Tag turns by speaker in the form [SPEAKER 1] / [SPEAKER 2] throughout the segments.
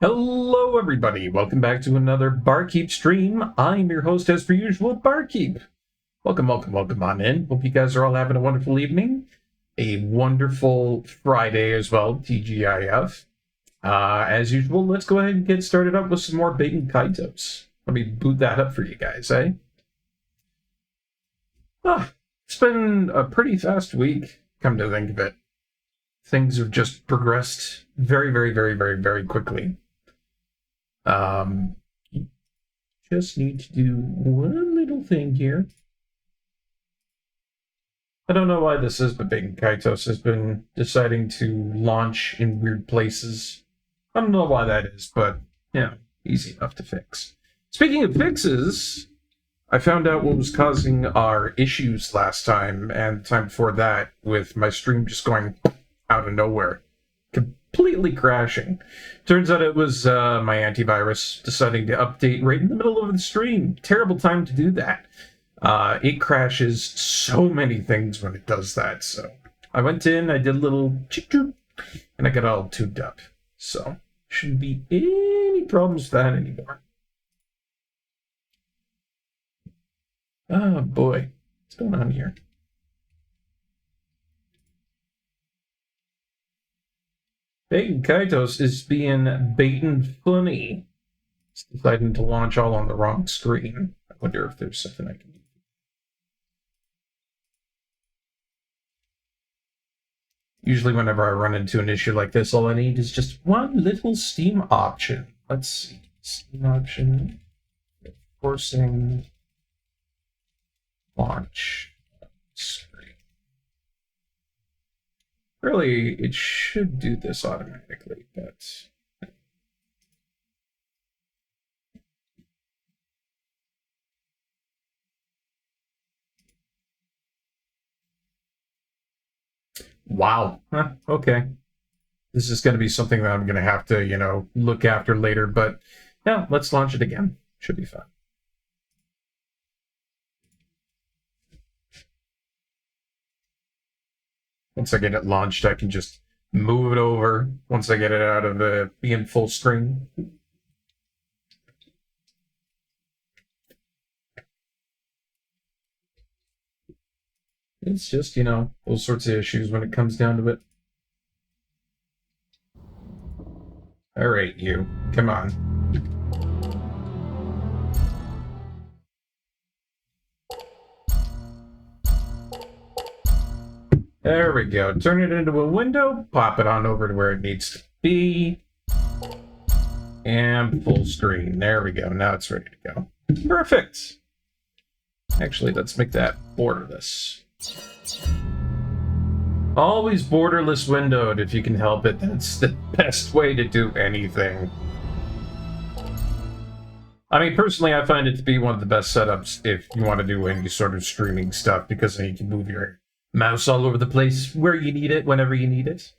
[SPEAKER 1] Hello, everybody. Welcome back to another Barkeep stream. I'm your host, as per usual, Barkeep. Welcome on in. Hope you guys are all having a wonderful evening. A wonderful Friday as well, TGIF. As usual, let's go ahead and get started up with some more Baten Kaitos. Let me boot that up for you guys, eh? It's been a pretty fast week, come to think of it. Things have just progressed very quickly. Just need to do one little thing here. I don't know why this is, but Big Kaitos has been deciding to launch in weird places. I don't know why that is, but, yeah, easy enough to fix. Speaking of fixes, I found out what was causing our issues last time, and the time before that, with my stream just going out of nowhere. Completely crashing. Turns out it was my antivirus deciding to update right in the middle of the stream. Terrible time to do that. It crashes so many things when it does that. So I went in, I did a little choo-choo, and I got all tuned up. So shouldn't be any problems with that anymore. Oh boy, what's going on here? Baten Kaitos is being Baten funny. It's deciding to launch all on the wrong screen. I wonder if there's something I can do. Usually whenever I run into an issue like this, all I need is just one little Steam option. Let's see. Steam option. Forcing launch screen. Really, it should do this automatically, but... Wow. Huh, okay. This is going to be something that I'm going to have to, look after later, but yeah, let's launch it again. Should be fun. Once I get it launched, I can just move it over once I get it out of being full screen. It's just, all sorts of issues when it comes down to it. Alright, you. Come on. There we go. Turn it into a window, pop it on over to where it needs to be. And full screen. There we go. Now it's ready to go. Perfect. Actually, let's make that borderless. Always borderless windowed if you can help it. That's the best way to do anything. I mean, personally, I find it to be one of the best setups if you want to do any sort of streaming stuff, because then you can move your mouse all over the place where you need it, whenever you need it.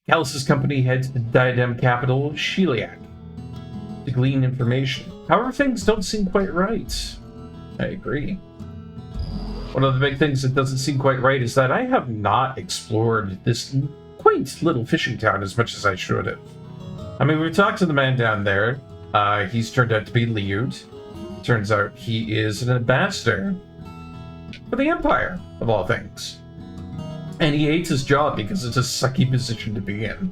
[SPEAKER 1] Callus's company heads to Diadem capital, Sheliak, to glean information. However, things don't seem quite right. I agree. One of the big things that doesn't seem quite right is that I have not explored this quaint little fishing town as much as I should have. I mean, we've talked to the man down there. He's turned out to be Liud. Turns out he is an ambassador for the Empire, of all things. And he hates his job because it's a sucky position to be in.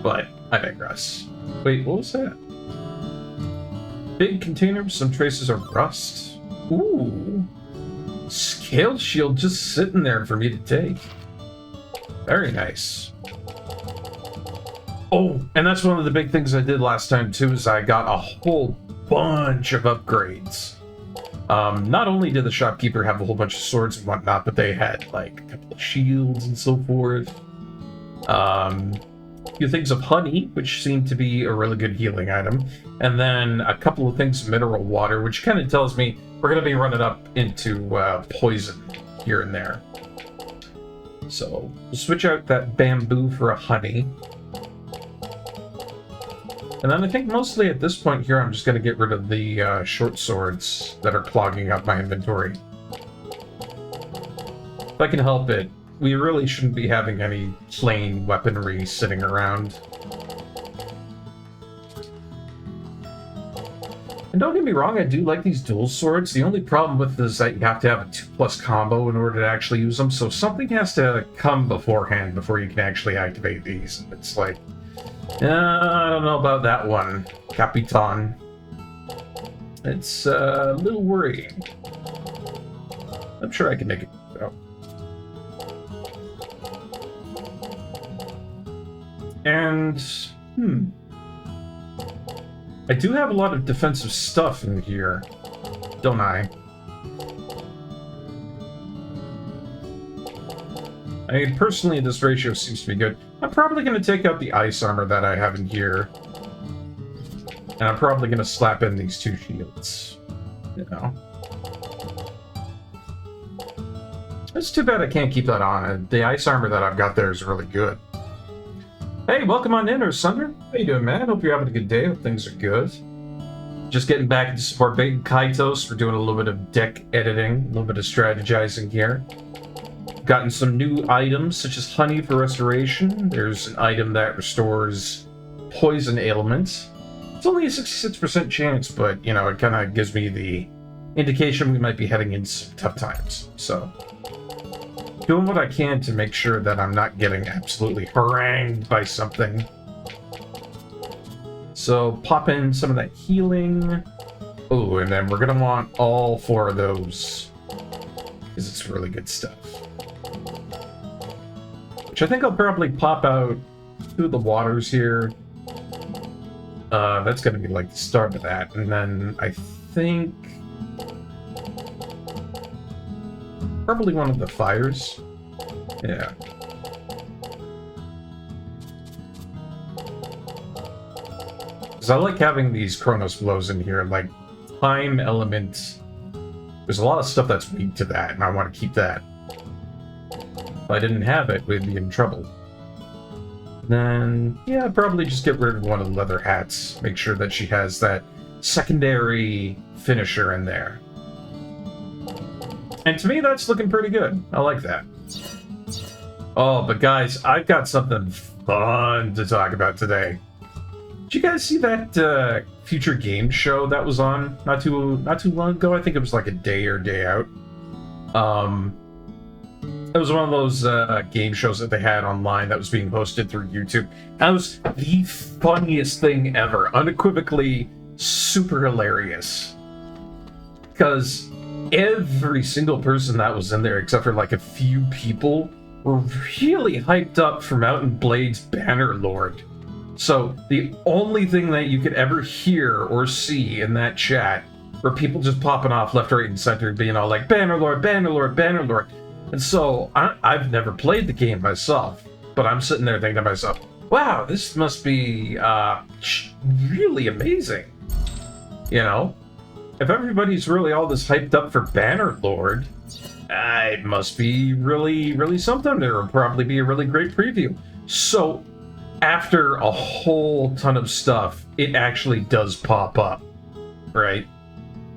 [SPEAKER 1] But I digress. Wait, what was that? Big container with some traces of rust. Ooh. Scale shield just sitting there for me to take. Very nice. Oh, and that's one of the big things I did last time too, is I got a whole bunch of upgrades. Not only did the shopkeeper have a whole bunch of swords and whatnot, but they had like a couple of shields and so forth. A few things of honey, which seemed to be a really good healing item. And then a couple of things of mineral water, which kind of tells me we're going to be running up into poison here and there. So we'll switch out that bamboo for a honey. And then I think mostly at this point here, I'm just going to get rid of the short swords that are clogging up my inventory. If I can help it, we really shouldn't be having any plain weaponry sitting around. And don't get me wrong, I do like these dual swords. The only problem with this is that you have to have a 2+ combo in order to actually use them, so something has to come beforehand before you can actually activate these. It's like, I don't know about that one, Capitan. It's a little worrying. I'm sure I can make it out. And, I do have a lot of defensive stuff in here, don't I? I mean, personally, this ratio seems to be good. I'm probably going to take out the ice armor that I have in here. And I'm probably going to slap in these 2 shields. You know. It's too bad I can't keep that on. The ice armor that I've got there is really good. Hey, welcome on in, Sunder. How you doing, man? Hope you're having a good day. Hope things are good. Just getting back into support Baten Kaitos. We're doing a little bit of deck editing, a little bit of strategizing here. Gotten some new items, such as honey for restoration. There's an item that restores poison ailments. It's only a 66% chance, but, you know, it kind of gives me the indication we might be heading into some tough times. So, doing what I can to make sure that I'm not getting absolutely harangued by something. So, pop in some of that healing. Oh, and then we're going to want all 4 of those, because it's really good stuff. Which I think I'll probably pop out 2 of the waters here. That's going to be like the start of that. And then I think probably one of the fires. Yeah. Because I like having these Chronos blows in here, like time element. There's a lot of stuff that's weak to that, and I want to keep that. If I didn't have it, we'd be in trouble. Then, yeah, I'd probably just get rid of one of the leather hats. Make sure that she has that secondary finisher in there. And to me, that's looking pretty good. I like that. Oh, but guys, I've got something fun to talk about today. Did you guys see that future game show that was on not too long ago? I think it was like a day or day out. It was one of those game shows that they had online that was being hosted through YouTube. That was the funniest thing ever. Unequivocally super hilarious. Because every single person that was in there, except for like a few people, were really hyped up for Mount and Blade's Bannerlord. So the only thing that you could ever hear or see in that chat were people just popping off left, right, and center, being all like, Bannerlord, Bannerlord, Bannerlord. And so, I've never played the game myself, but I'm sitting there thinking to myself, wow, this must be really amazing. You know? If everybody's really all this hyped up for Bannerlord, it must be really, really something. There will probably be a really great preview. So, after a whole ton of stuff, it actually does pop up, right?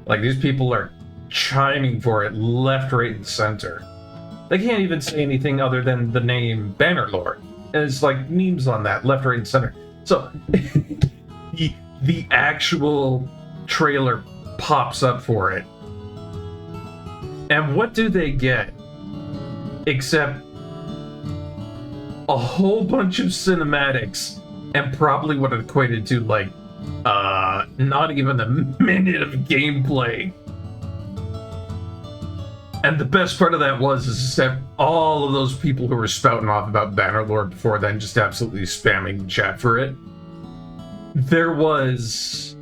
[SPEAKER 1] Like, these people are chiming for it left, right, and center. They can't even say anything other than the name Bannerlord. And it's like memes on that, left, right, and center. So, the actual trailer pops up for it. And what do they get? Except a whole bunch of cinematics and probably what it equated to, like, not even a minute of gameplay. And the best part of that is that all of those people who were spouting off about Bannerlord before then, just absolutely spamming the chat for it, there was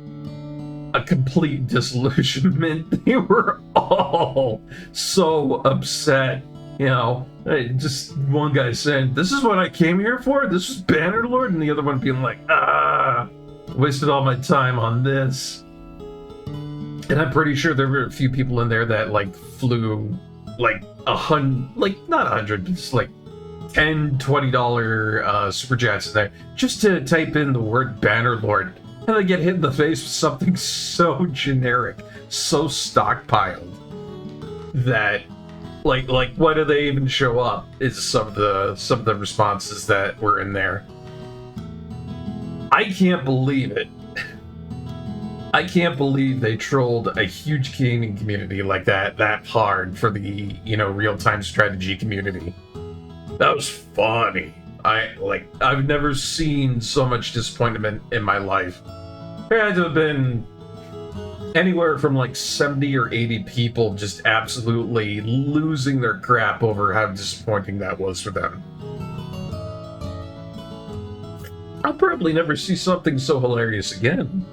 [SPEAKER 1] a complete disillusionment. They were all so upset. You know, just one guy saying, this is what I came here for? This was Bannerlord? And the other one being like, wasted all my time on this. And I'm pretty sure there were a few people in there that, like, flew, like, not 100, but just, like, $10, $20 super chats in there just to type in the word Bannerlord. And they get hit in the face with something so generic, so stockpiled, that, like, why do they even show up? Is some of the responses that were in there. I can't believe it. I can't believe they trolled a huge gaming community like that hard for the, real-time strategy community. That was funny. I've never seen so much disappointment in my life. There had to have been anywhere from like 70 or 80 people just absolutely losing their crap over how disappointing that was for them. I'll probably never see something so hilarious again.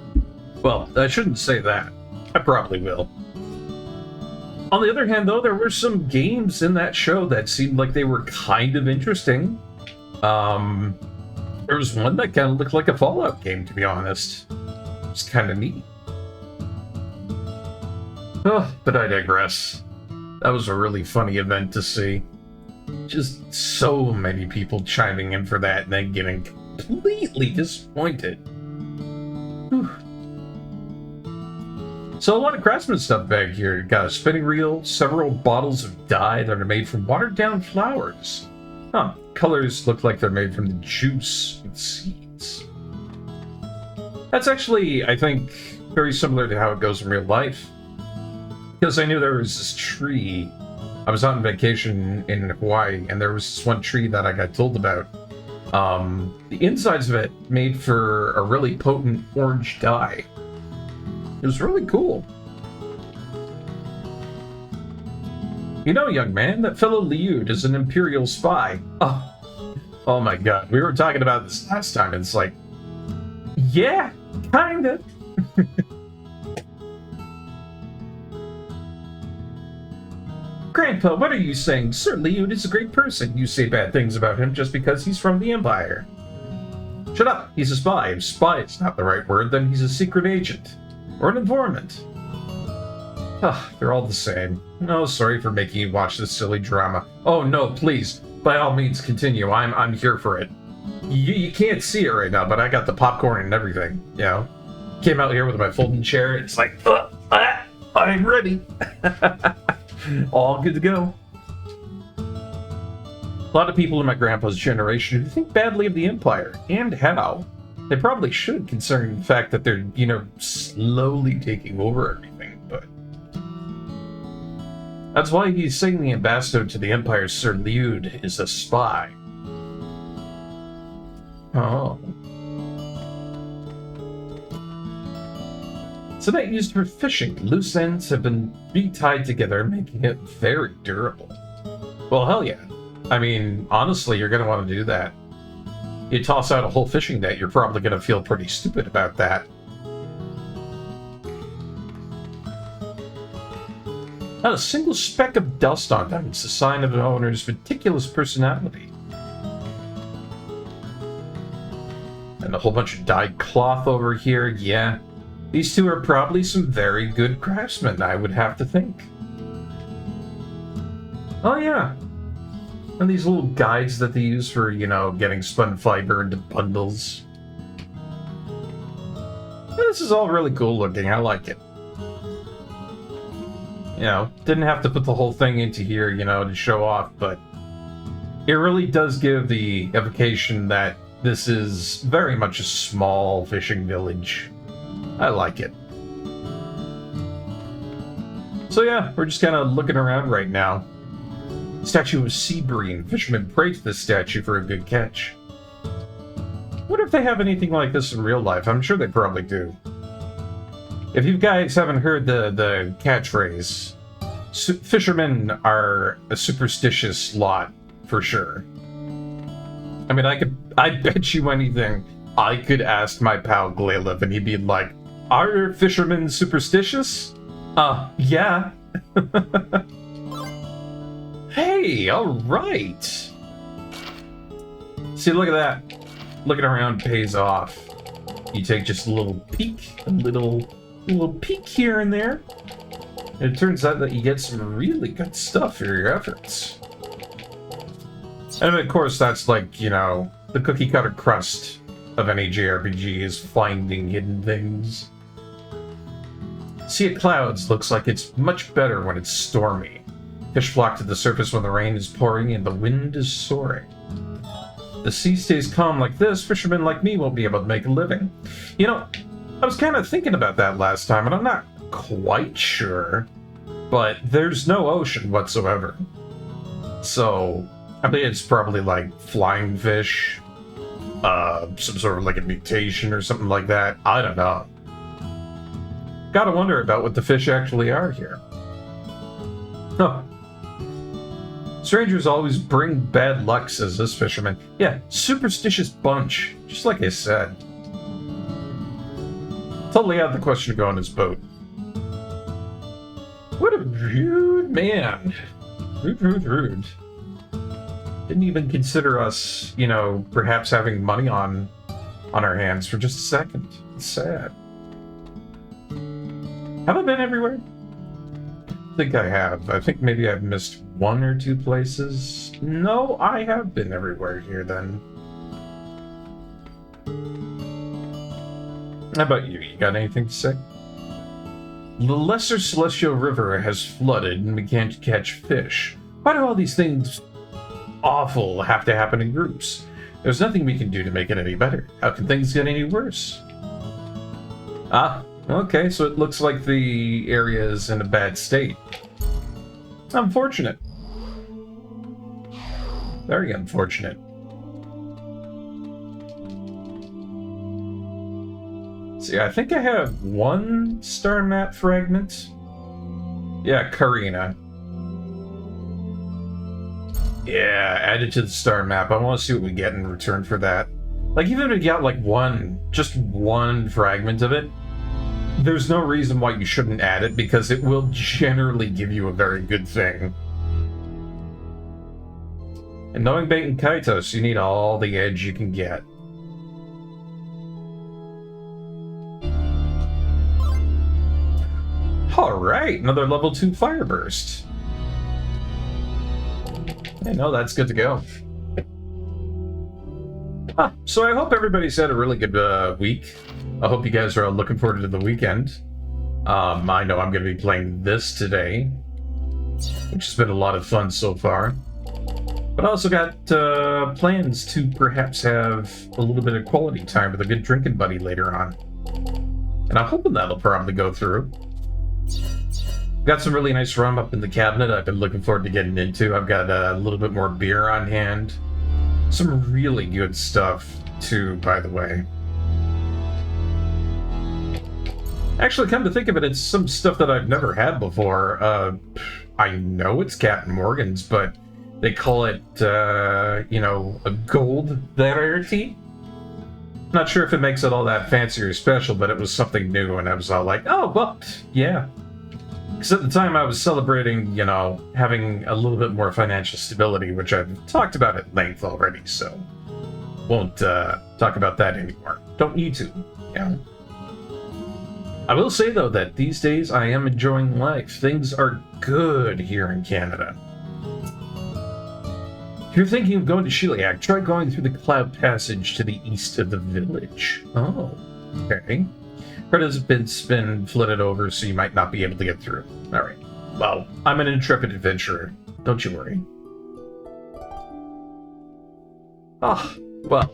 [SPEAKER 1] Well, I shouldn't say that. I probably will. On the other hand, though, there were some games in that show that seemed like they were kind of interesting. There was one that kind of looked like a Fallout game, to be honest. It's kind of neat. Oh, but I digress. That was a really funny event to see. Just so many people chiming in for that and then getting completely disappointed. Whew. So a lot of craftsman stuff back here. Got a spinning reel, several bottles of dye that are made from watered down flowers. Huh, colors look like they're made from the juice with seeds. That's actually, I think, very similar to how it goes in real life. Because I knew there was this tree. I was on vacation in Hawaii, and there was this one tree that I got told about. The insides of it made for a really potent orange dye. It was really cool. You know, young man, that fellow Liud is an Imperial spy. Oh my god, we were talking about this last time, and it's like, yeah, kinda. Grandpa, what are you saying? Sir Liud is a great person. You say bad things about him just because he's from the Empire. Shut up, he's a spy. If spy is not the right word, then he's a secret agent. Or an informant. They're all the same. No, sorry for making you watch this silly drama. Oh no, please, by all means continue. I'm here for it. You can't see it right now, but I got the popcorn and everything, you know? Came out here with my folding chair, it's like, I'm ready. All good to go. A lot of people in my grandpa's generation who think badly of the Empire, and how. They probably should, considering the fact that they're, slowly taking over everything, but... That's why he's saying the ambassador to the Empire, Sir Liud, is a spy. Oh. It's a net used for fishing. Loose ends have been re-tied together, making it very durable. Well, hell yeah. I mean, honestly, you're going to want to do that. You toss out a whole fishing net, you're probably going to feel pretty stupid about that. Not a single speck of dust on them. It's a sign of an owner's meticulous personality. And a whole bunch of dyed cloth over here, yeah. These two are probably some very good craftsmen, I would have to think. Oh yeah. And these little guides that they use for, getting spun fiber into bundles. This is all really cool looking, I like it. Didn't have to put the whole thing into here, to show off, but it really does give the evocation that this is very much a small fishing village. I like it. So yeah, we're just kind of looking around right now. Statue of sea bream. Fishermen pray to this statue for a good catch. Wonder if they have anything like this in real life. I'm sure they probably do. If you guys haven't heard the catchphrase, fishermen are a superstitious lot, for sure. I mean, I bet you anything, I could ask my pal Glailev and he'd be like, are fishermen superstitious? Yeah. Hey, alright! See, look at that. Looking around pays off. You take just a little peek, a little peek here and there. And it turns out that you get some really good stuff for your efforts. And of course, that's like, the cookie-cutter crust of any JRPG is finding hidden things. Sea of Clouds looks like it's much better when it's stormy. Fish flock to the surface when the rain is pouring and the wind is soaring. The sea stays calm like this, fishermen like me won't be able to make a living. I was kind of thinking about that last time, and I'm not quite sure, but there's no ocean whatsoever. So, I mean, it's probably like flying fish, some sort of like a mutation or something like that. I don't know. Gotta wonder about what the fish actually are here. Huh. Strangers always bring bad luck, says this fisherman. Yeah, superstitious bunch, just like I said. Totally out of the question to go on his boat. What a rude man. Rude. Didn't even consider us, you know, perhaps having money on our hands for just a second. It's sad. Have I been everywhere? I think I have. I think maybe I've missed one or two places. No, I have been everywhere here then. How about you? You got anything to say? The Lesser Celestial River has flooded and we can't catch fish. Why do all these things awful have to happen in groups? There's nothing we can do to make it any better. How can things get any worse? Ah, okay, so it looks like the area is in a bad state. Unfortunate. Very unfortunate. See, I think I have one star map fragment. Yeah, Karina. Yeah, add it to the star map. I want to see what we get in return for that. Like, even if we got, like, just one fragment of it, there's no reason why you shouldn't add it, because it will generally give you a very good thing. And knowing Baten Kaitos, you need all the edge you can get. Alright, another level 2 fire burst. I know that's good to go. So I hope everybody's had a really good week. I hope you guys are all looking forward to the weekend. I know I'm going to be playing this today, which has been a lot of fun so far. But I also got plans to perhaps have a little bit of quality time with a good drinking buddy later on. And I'm hoping that'll probably go through. Got some really nice rum up in the cabinet I've been looking forward to getting into. I've got a little bit more beer on hand. Some really good stuff, too, by the way. Actually, come to think of it, it's some stuff that I've never had before. I know it's Captain Morgan's, but they call it, you know, a gold rarity. Not sure if it makes it all that fancy or special, but it was something new, and I was all like, oh, well, yeah. Because at the time I was celebrating, you know, having a little bit more financial stability, which I've talked about at length already, so won't talk about that anymore. Don't need to, yeah. I will say, though, that these days I am enjoying life. Things are good here in Canada. If you're thinking of going to Sheliak, try going through the Cloud Passage to the east of the village. Oh, okay. Part has been flooded over, so you might not be able to get through. Alright. Well, I'm an intrepid adventurer. Don't you worry. Ah, well.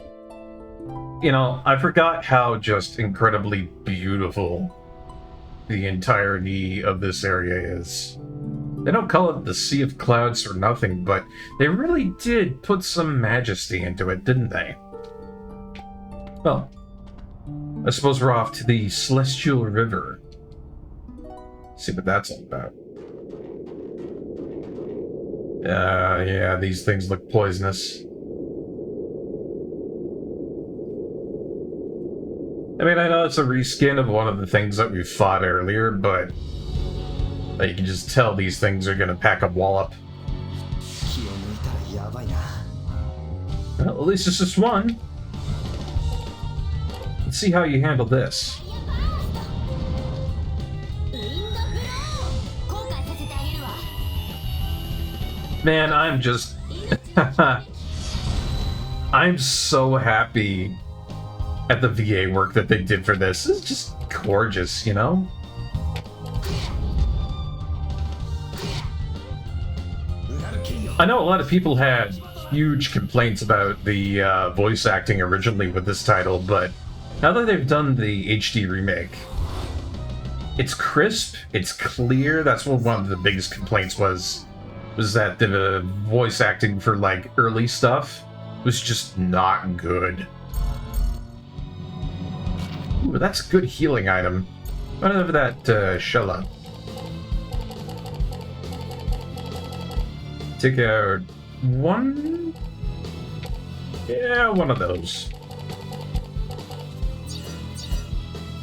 [SPEAKER 1] You know, I forgot how just incredibly beautiful the entirety of this area is. They don't call it the Sea of Clouds for nothing, but they really did put some majesty into it, didn't they? Well, I suppose we're off to the Celestial River. See what that's all about. Yeah, these things look poisonous. I mean, I know it's a reskin of one of the things that we fought earlier, but you can just tell these things are gonna pack a wallop. Well, at least it's just one. Let's see how you handle this. Man, I'm just... I'm so happy at the VA work that they did for this. It's just gorgeous, you know? I know a lot of people had huge complaints about the voice acting originally with this title, but Now that they've done the HD remake, it's crisp, it's clear. That's what one of the biggest complaints was that the voice acting for, like, early stuff was just not good. Ooh, that's a good healing item. Run over that Shella. Take out one... Yeah, one of those.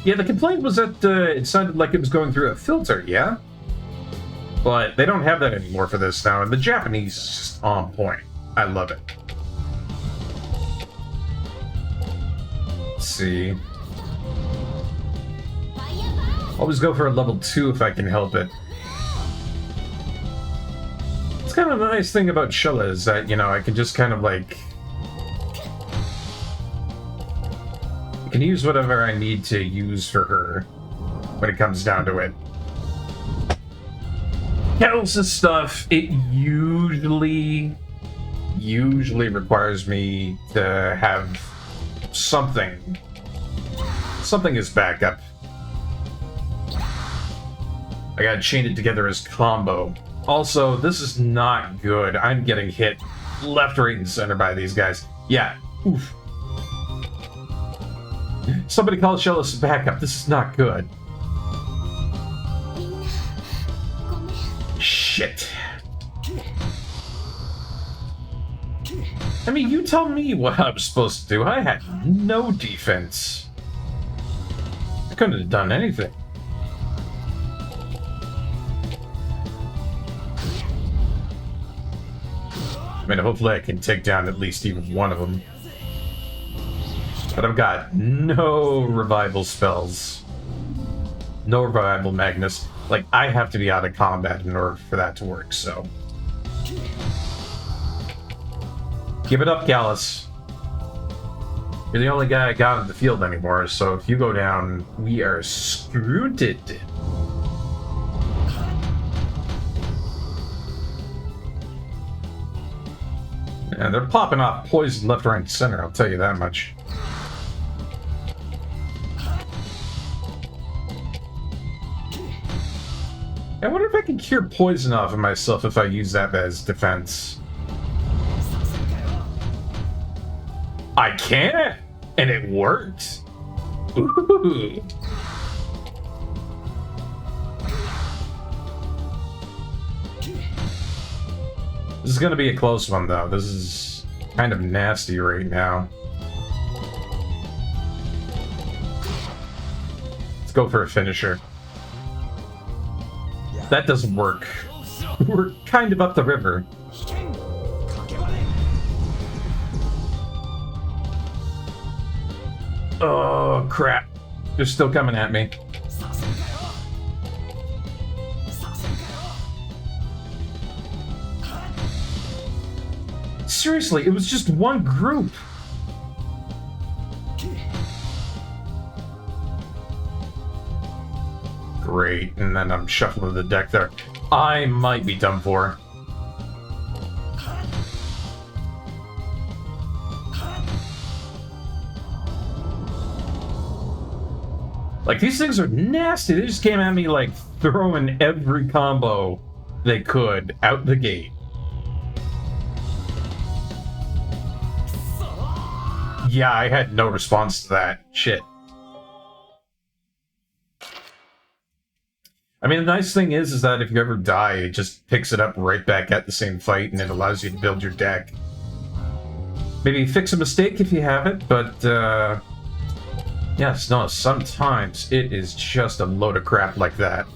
[SPEAKER 1] Yeah, the complaint was that it sounded like it was going through a filter, yeah? But they don't have that anymore for this now, and the Japanese is just on point. I love it. Let's see. Always go for a level 2 if I can help it. It's kind of a nice thing about Shella is that, you know, I can just kind of like... I can use whatever I need to use for her when it comes down to it. Kaitos' stuff, it usually requires me to have something as backup. I gotta chain it together as combo. Also, this is not good. I'm getting hit left, right, and center by these guys. Yeah, oof. Somebody call Shellis backup. This is not good. Shit. I mean, you tell me what I was supposed to do. I had no defense. I couldn't have done anything. I mean, hopefully I can take down at least even one of them. But I've got no revival spells. No revival Magnus. Like, I have to be out of combat in order for that to work, so... Give it up, Gallus. You're the only guy I got in the field anymore, so if you go down, we are screwed. And they're popping off poison left, right, and center, I'll tell you that much. I wonder if I can cure poison off of myself if I use that as defense. I can! And it worked! Ooh. This is gonna be a close one, though. This is kind of nasty right now. Let's go for a finisher. That doesn't work. We're kind of up the river. Oh, crap. They're still coming at me. Seriously, it was just one group. Great, and then I'm shuffling the deck there. I might be done for. Like, these things are nasty. They just came at me, like, throwing every combo they could out the gate. Yeah, I had no response to that. Shit. I mean, the nice thing is that if you ever die, it just picks it up right back at the same fight, and it allows you to build your deck. Maybe fix a mistake if you have it, but, yes, no, sometimes it is just a load of crap like that.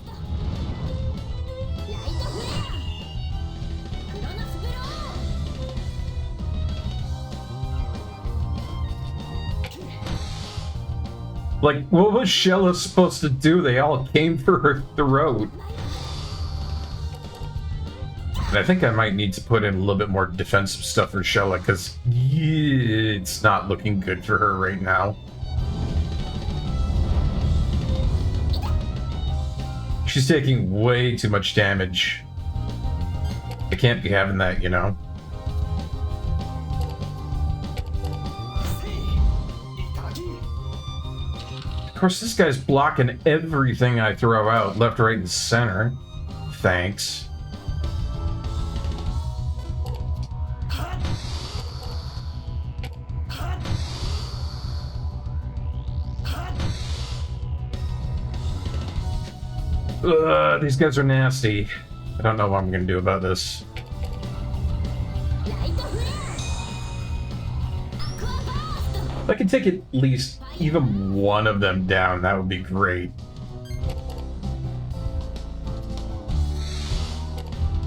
[SPEAKER 1] Like, what was Shella supposed to do? They all came for her throat. And I think I might need to put in a little bit more defensive stuff for Shella, because it's not looking good for her right now. She's taking way too much damage. I can't be having that, you know? course, this guy's blocking everything I throw out, left, right, and center. Thanks. Ugh, these guys are nasty. I don't know what I'm gonna do about this. If I could take at least even one of them down, that would be great.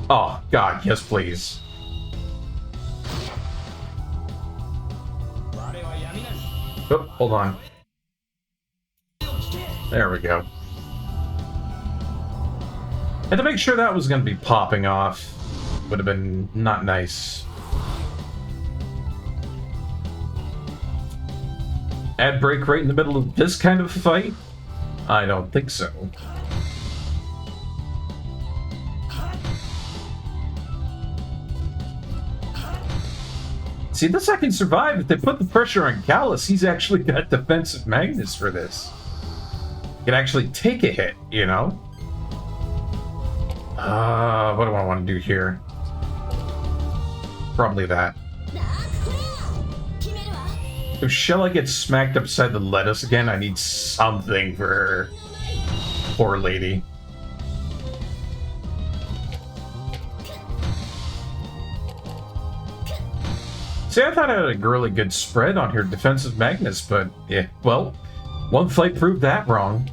[SPEAKER 1] Oh, God, yes, please. Oh, hold on. There we go. And to make sure that was going to be popping off would have been not nice. Ad break right in the middle of this kind of fight? I don't think so. See, this I can survive. If they put the pressure on Gallus, he's actually got defensive Magnus for this. He can actually take a hit, you know? What do I want to do here? Probably that. If Shella gets smacked upside the lettuce again, I need something for her. Poor lady. See, I thought I had a really good spread on her defensive Magnus, but yeah, well, one fight proved that wrong.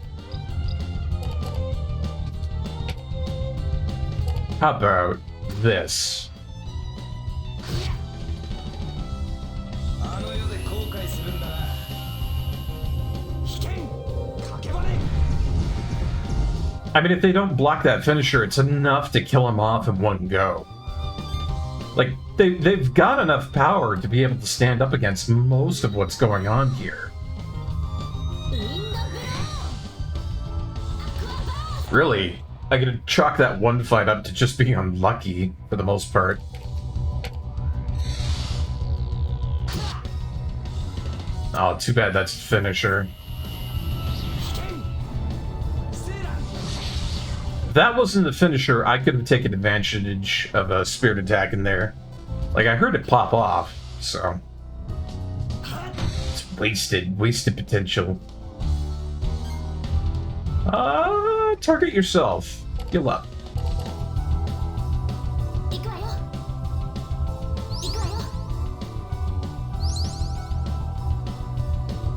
[SPEAKER 1] How about this? I mean, if they don't block that finisher, it's enough to kill him off in one go. Like, they've got enough power to be able to stand up against most of what's going on here. Really, I could chalk that one fight up to just being unlucky, for the most part. Oh, too bad that's the finisher. If that wasn't the finisher, I could have taken advantage of a spirit attack in there. Like, I heard it pop off, so... It's wasted potential. Target yourself. Heal up.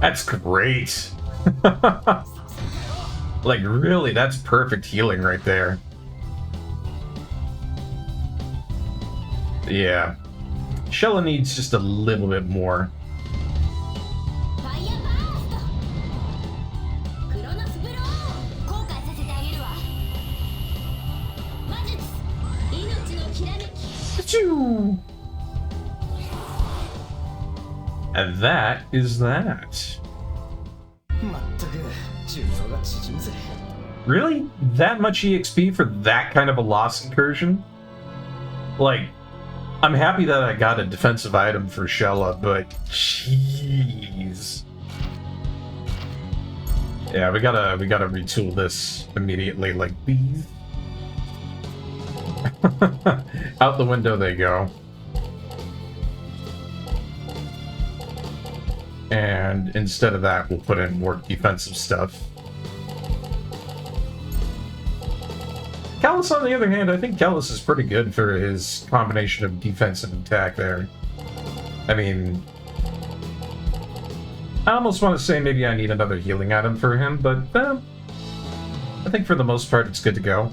[SPEAKER 1] That's great. Like, really, that's perfect healing right there. Yeah. Shella needs just a little bit more. And that is that. Really? That much EXP for that kind of a loss incursion? Like, I'm happy that I got a defensive item for Shella, but jeez. Yeah, we gotta retool this immediately, like these. Out the window they go. And instead of that, we'll put in more defensive stuff. Callus, on the other hand, I think Callus is pretty good for his combination of defense and attack there. I mean, I almost want to say maybe I need another healing item for him, but I think for the most part it's good to go.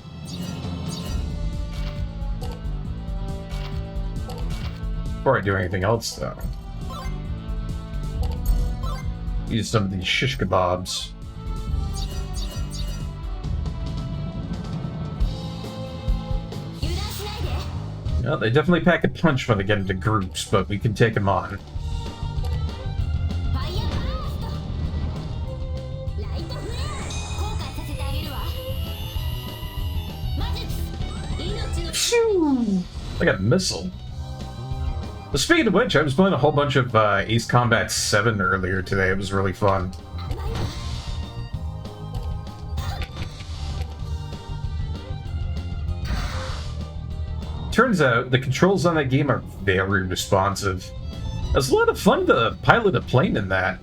[SPEAKER 1] Before I do anything else, though, use some of these shish kebabs. Well, they definitely pack a punch when they get into groups, but we can take them on. Phew! I got a missile. Speaking of which, I was playing a whole bunch of Ace Combat 7 earlier today. It was really fun. Turns out the controls on that game are very responsive. It's a lot of fun to pilot a plane in that.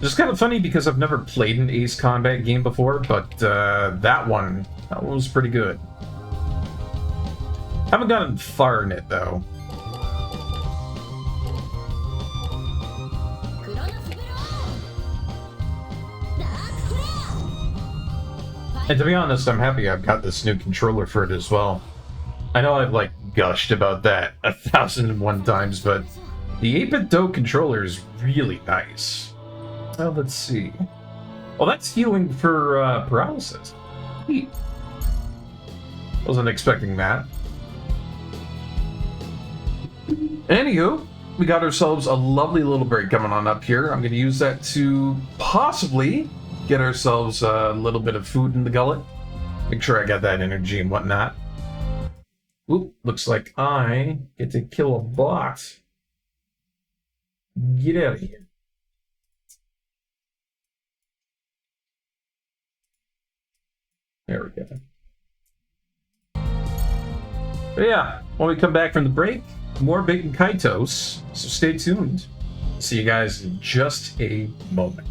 [SPEAKER 1] It's kind of funny because I've never played an Ace Combat game before, but that one was pretty good. Haven't gotten far in it, though. And to be honest, I'm happy I've got this new controller for it as well. I know I've, like, gushed about that 1,001 times, but the 8-bit Do controller is really nice. Well, let's see. Well, that's healing for paralysis. Neat. Wasn't expecting that. Anywho, we got ourselves a lovely little break coming on up here. I'm going to use that to possibly get ourselves a little bit of food in the gullet. Make sure I got that energy and whatnot. Oop, looks like I get to kill a boss. Get out of here. There we go. But yeah, when we come back from the break, more Baten Kaitos, so stay tuned. See you guys in just a moment.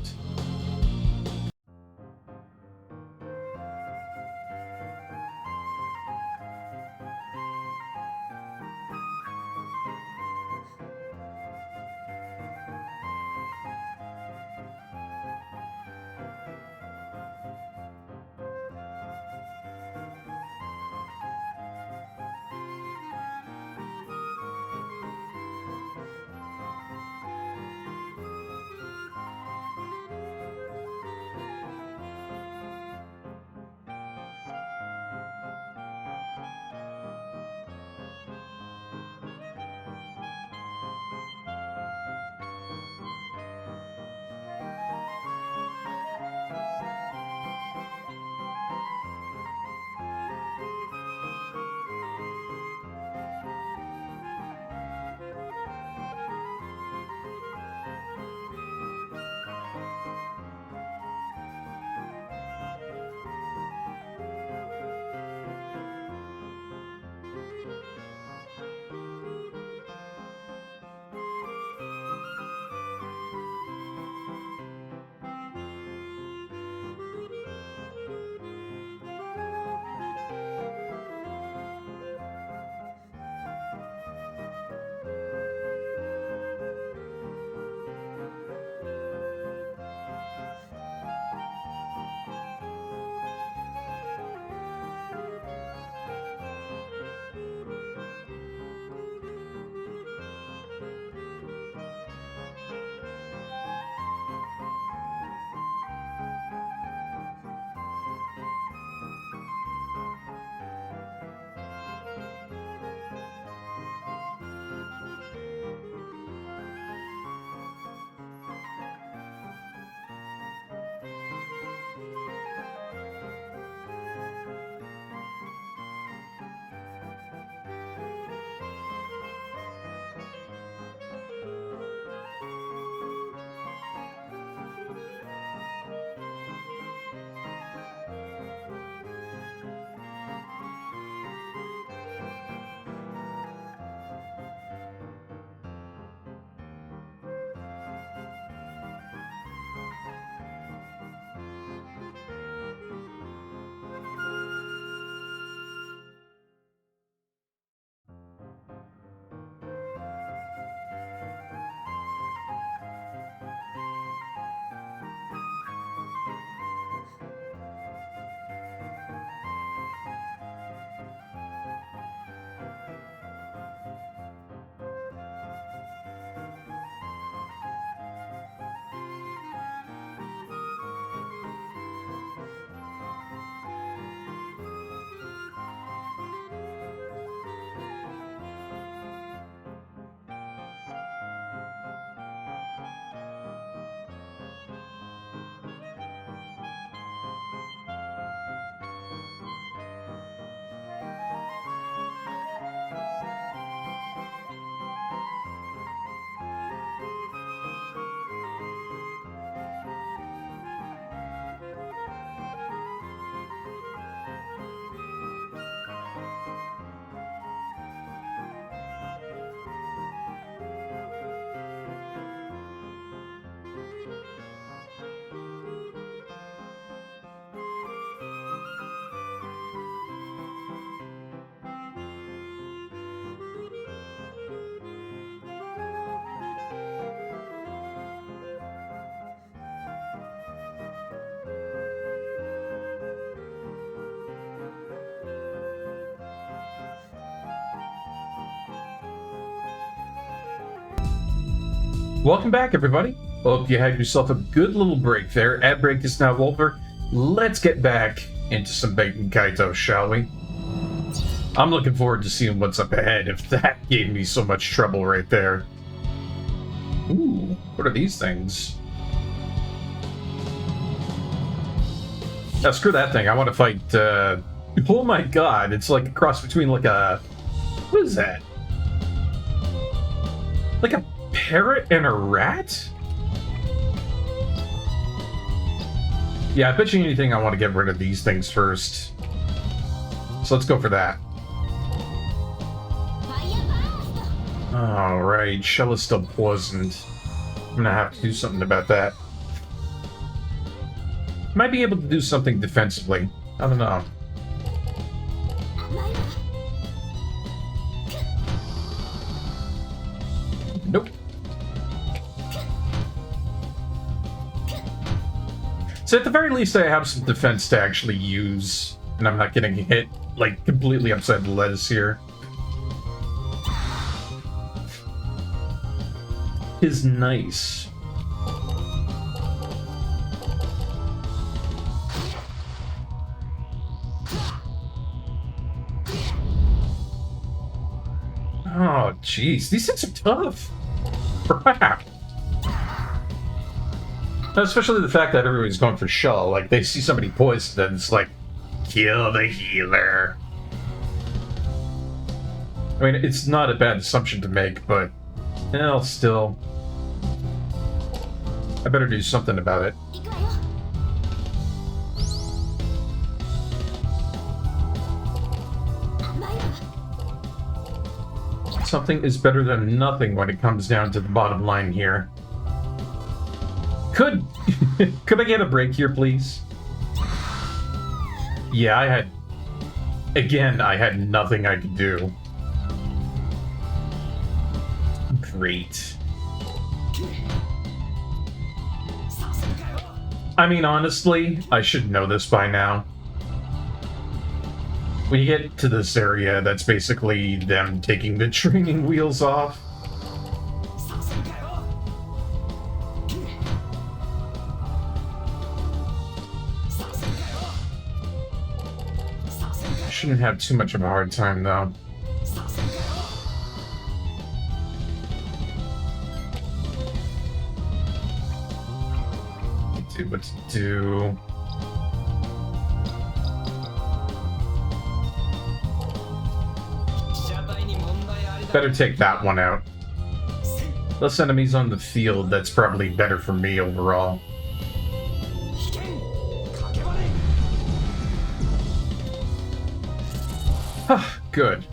[SPEAKER 1] Welcome back, everybody. Hope you had yourself a good little break there. Ad break is now over. Let's get back into some Baten Kaitos, shall we? I'm looking forward to seeing what's up ahead, if that gave me so much trouble right there. Ooh, what are these things? Now, screw that thing. I want to fight, oh my god, it's like a cross between like a... What is that? Like a parrot and a rat? Yeah, I bet you anything I want to get rid of these things first. So let's go for that. Alright, shell is still poisoned. I'm gonna have to do something about that. Might be able to do something defensively. I don't know. Nope. So at the very least I have some defense to actually use, and I'm not getting hit, like, completely upside the lettuce here. Is nice. Oh, jeez. These things are tough. Crap. Especially the fact that everybody's going for shell. Like, they see somebody poisoned and it's like, kill the healer. I mean, it's not a bad assumption to make, but... well, still... I better do something about it. Something is better than nothing when it comes down to the bottom line here. Could I get a break here, please? Yeah, I had nothing I could do. Great. I mean, honestly, I should know this by now. When you get to this area, that's basically them taking the training wheels off. I shouldn't have too much of a hard time, though. Do what to do. Better take that one out. Less enemies on the field, that's probably better for me overall. Good.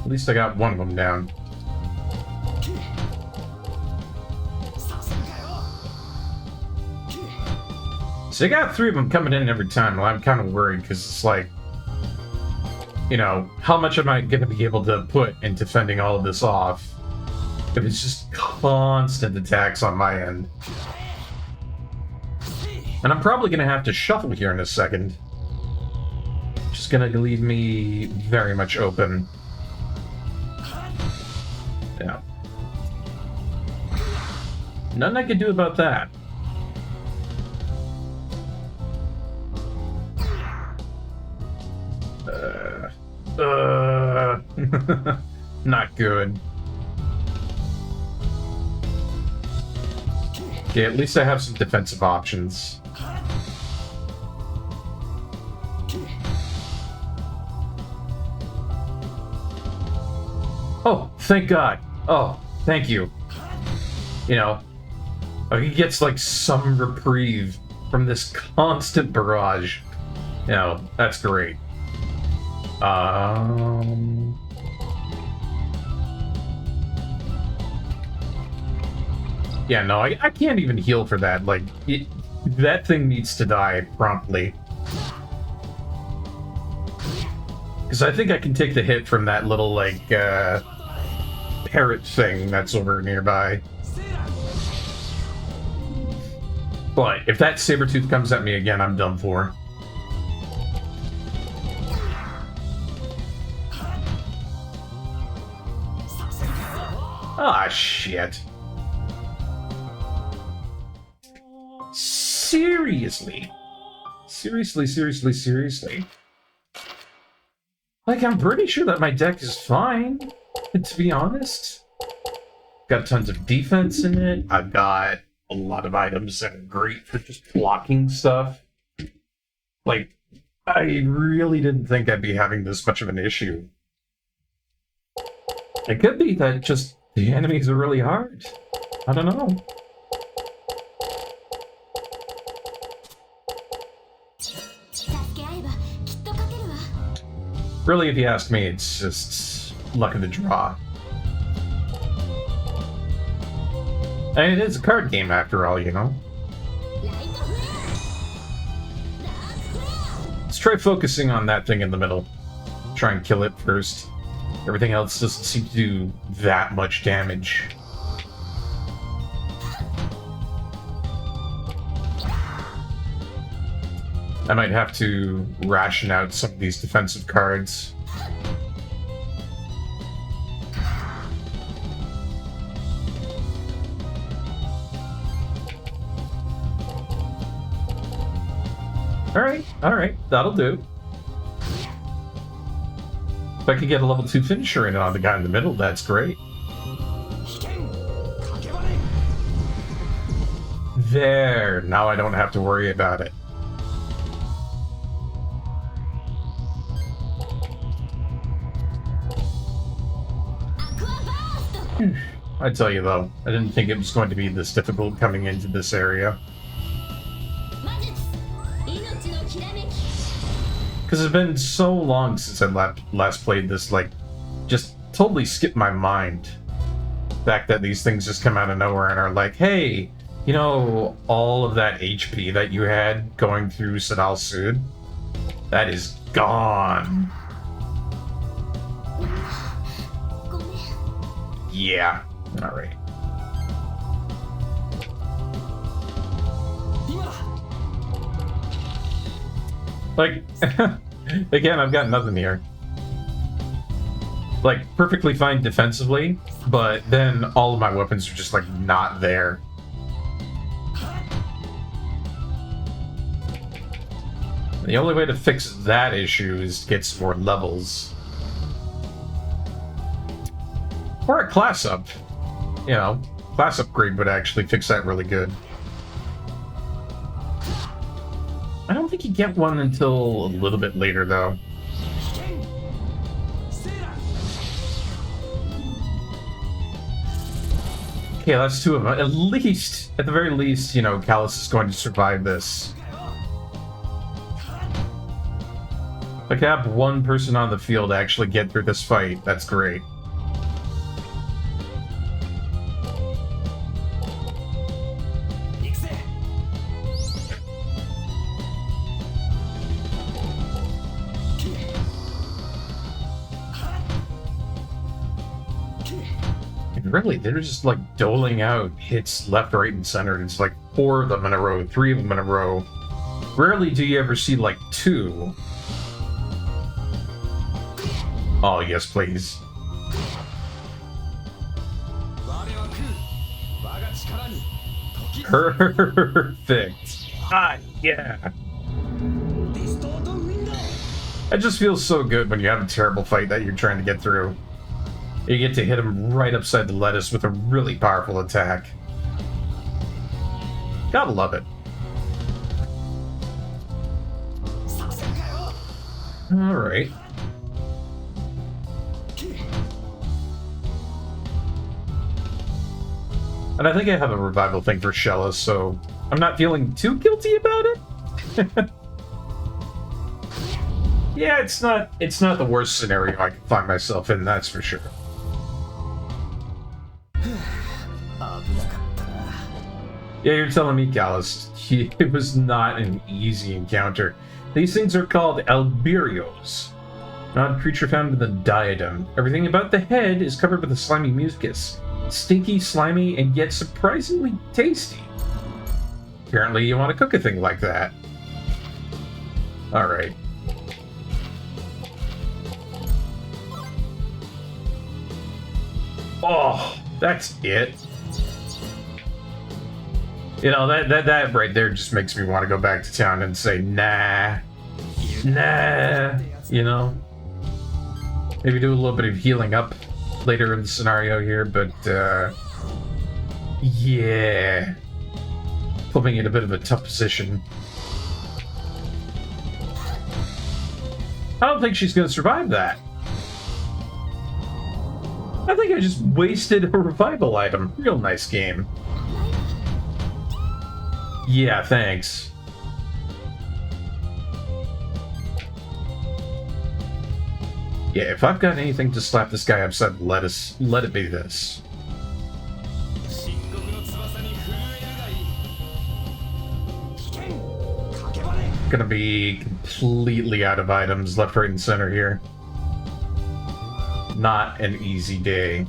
[SPEAKER 1] At least I got one of them down. So I got 3 of them coming in every time. Well, I'm kind of worried because it's like, you know, how much am I going to be able to put into fending all of this off if it's just constant attacks on my end? And I'm probably going to have to shuffle here in a second. Just going to leave me very much open. Yeah. Nothing I can do about that. Not good. Okay, at least I have some defensive options. Oh, thank God. Oh, thank you. You know, he gets like some reprieve from this constant barrage. You know, that's great. Yeah, no, I can't even heal for that. Like, that thing needs to die promptly. Because I think I can take the hit from that little, like, parrot thing that's over nearby. But if that Sabretooth comes at me again, I'm done for. Ah, shit. seriously. Seriously. Like, I'm pretty sure that my deck is fine, to be honest. Got tons of defense in it. I've got a lot of items that are great for just blocking stuff. Like, I really didn't think I'd be having this much of an issue. It could be that just the enemies are really hard. I don't know. Really, if you ask me, it's just luck of the draw. And it is a card game after all, you know? Let's try focusing on that thing in the middle. Try and kill it first. Everything else doesn't seem to do that much damage. I might have to ration out some of these defensive cards. Alright, that'll do. If I could get a level 2 finisher in on the guy in the middle, that's great. There, now I don't have to worry about it. I tell you though, I didn't think it was going to be this difficult coming into this area. Because it's been so long since I last played this, like, just totally skipped my mind. The fact that these things just come out of nowhere and are like, hey, you know, all of that HP that you had going through Sadal Sud, that is gone. Yeah, alright. Like, again, I've got nothing here. Like, perfectly fine defensively, but then all of my weapons are just, like, not there. The only way to fix that issue is to get some more levels. Or a class up. You know, class upgrade would actually fix that really good. I don't think you get one until a little bit later, though. Okay, that's 2 of them. At least, at the very least, you know, Kaitos is going to survive this. If I can have one person on the field actually get through this fight, that's great. Really, they're just like doling out hits left, right, and center. It's like 4 of them in a row, 3 of them in a row. Rarely do you ever see like 2. Oh, yes, please. Perfect. Ah, yeah. It just feels so good when you have a terrible fight that you're trying to get through. You get to hit him right upside the lettuce with a really powerful attack. Gotta love it. Alright. And I think I have a revival thing for Shella, so I'm not feeling too guilty about it. Yeah, it's not the worst scenario I can find myself in, that's for sure. Yeah, you're telling me, Kaitos, it was not an easy encounter. These things are called albirios. An odd creature found in the diadem. Everything about the head is covered with a slimy mucus. Stinky, slimy, and yet surprisingly tasty. Apparently you want to cook a thing like that. Alright. Oh, that's it. You know, that right there just makes me want to go back to town and say, nah, you know? Maybe do a little bit of healing up later in the scenario here, but, yeah. Put me in a bit of a tough position. I don't think she's gonna survive that. I think I just wasted a revival item. Real nice game. Yeah, thanks. Yeah, if I've got anything to slap this guy upside, let it be this. Gonna be completely out of items left, right, and center here. Not an easy day.